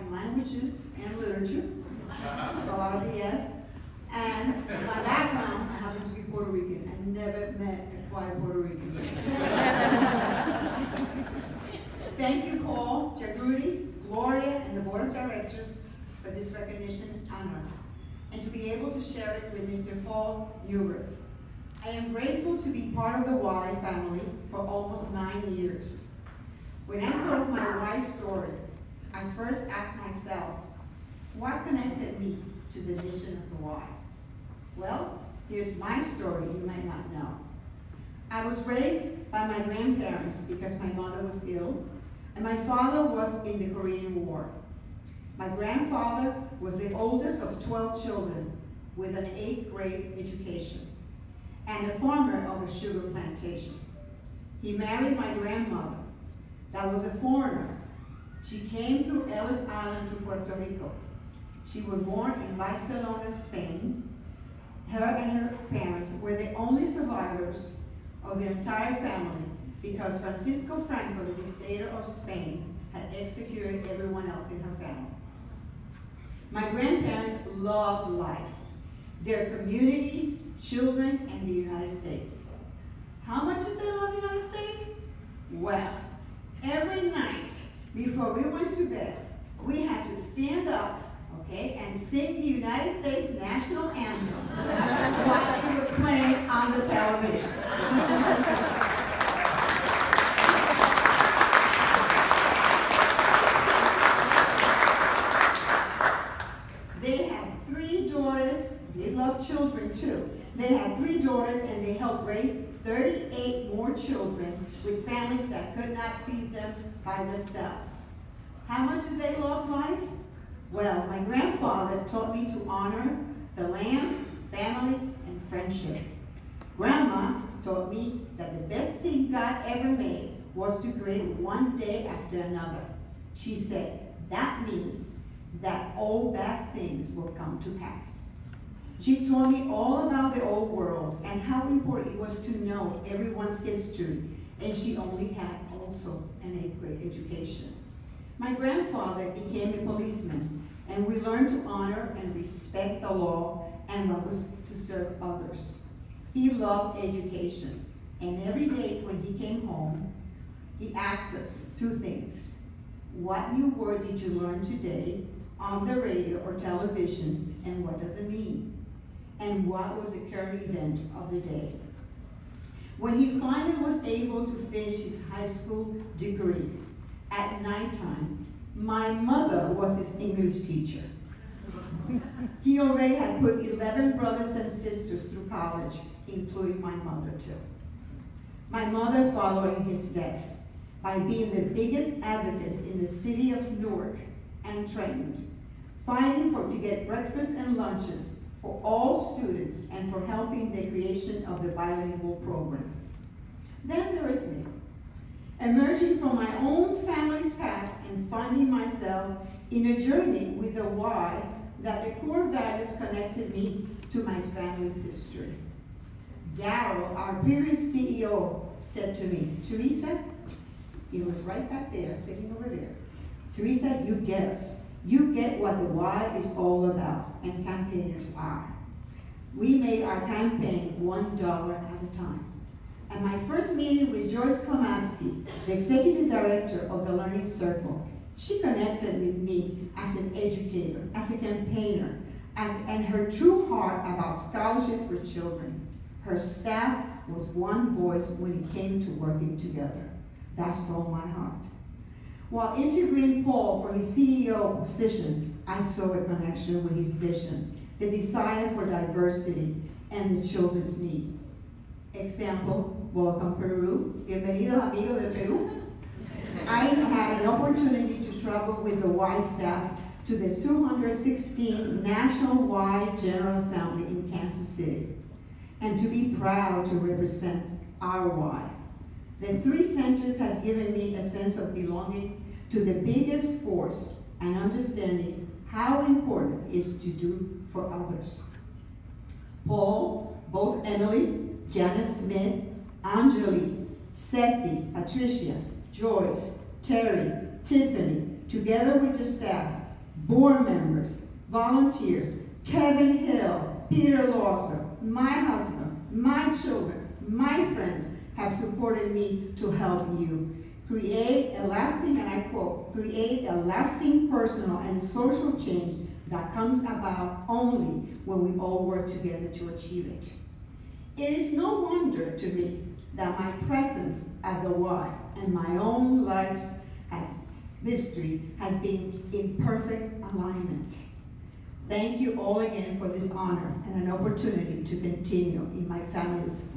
in languages and literature. It's a lot of BS. And my background, I happen to be Puerto Rican. I never met a quiet Puerto Rican. Thank you, Paul, Jagruti, Gloria, and the Board of Directors for this recognition and honor, and to be able to share it with Mr. Paul Newworth. I am grateful to be part of the Y family for almost 9 years. When I thought of my Y story, I first asked myself, what connected me to the mission of the Y? Well, here's my story you might not know. I was raised by my grandparents because my mother was ill, and my father was in the Korean War. My grandfather was the oldest of 12 children with an 8th grade education and a farmer of a sugar plantation. He married my grandmother, that was a foreigner. She came through Ellis Island to Puerto Rico. She was born in Barcelona, Spain. Her and her parents were the only survivors of their entire family because Francisco Franco, the dictator of Spain, had executed everyone else in her family. My grandparents loved life, their communities, children, and the United States. How much did they love the United States? Well, every night before we went to bed, we had to stand up, and sing the United States national anthem while it was playing on the television. They had 3 daughters. They loved children too. They had 3 daughters, and they helped raise 38 more children with families that could not feed them by themselves. How much did they love life? Well, my grandfather taught me to honor the land, family, and friendship. Grandma taught me that the best thing God ever made was to create one day after another. She said, that means that all bad things will come to pass. She taught me all about the old world and how important it was to know everyone's history, and she only had also an 8th grade education. My grandfather became a policeman, and we learned to honor and respect the law and what was to serve others. He loved education, and every day when he came home, he asked us 2 things. What new word did you learn today on the radio or television, and what does it mean? And what was the current event of the day? When he finally was able to finish his high school degree, at nighttime, my mother was his English teacher. He already had put 11 brothers and sisters through college, including my mother too. My mother following his steps by being the biggest advocates in the city of Newark and Trenton, fighting to get breakfast and lunches for all students and for helping the creation of the bilingual program. Then there is me, emerging from my own family's past and finding myself in a journey with the why that the core values connected me to my family's history. Darryl, our previous CEO, said to me, Teresa, he was right back there, sitting over there. Teresa, you get us. You get what the why is all about, and campaigners are. We made our campaign $1 at a time. At my first meeting with Joyce Komaski, the executive director of the Learning Circle, she connected with me as an educator, as a campaigner, and her true heart about scholarship for children. Her staff was one voice when it came to working together. That stole my heart. While interviewing Paul for his CEO position, I saw a connection with his vision, the desire for diversity and the children's needs. Example, welcome Peru. Bienvenidos amigos de Peru. I had an opportunity to travel with the Y staff to the 216th National Y General Assembly in Kansas City, and to be proud to represent our Y. The 3 centers have given me a sense of belonging to the biggest force and understanding how important it is to do for others. Paul, both Emily, Janet Smith, Angelique, Ceci, Patricia, Joyce, Terry, Tiffany, together with the staff, board members, volunteers, Kevin Hill, Peter Lawson, my husband, my children, my friends have supported me to help you. Create a lasting, and I quote, create a lasting personal and social change that comes about only when we all work together to achieve it. It is no wonder to me that my presence at the Y and my own life's history has been in perfect alignment. Thank you all again for this honor and an opportunity to continue in my family's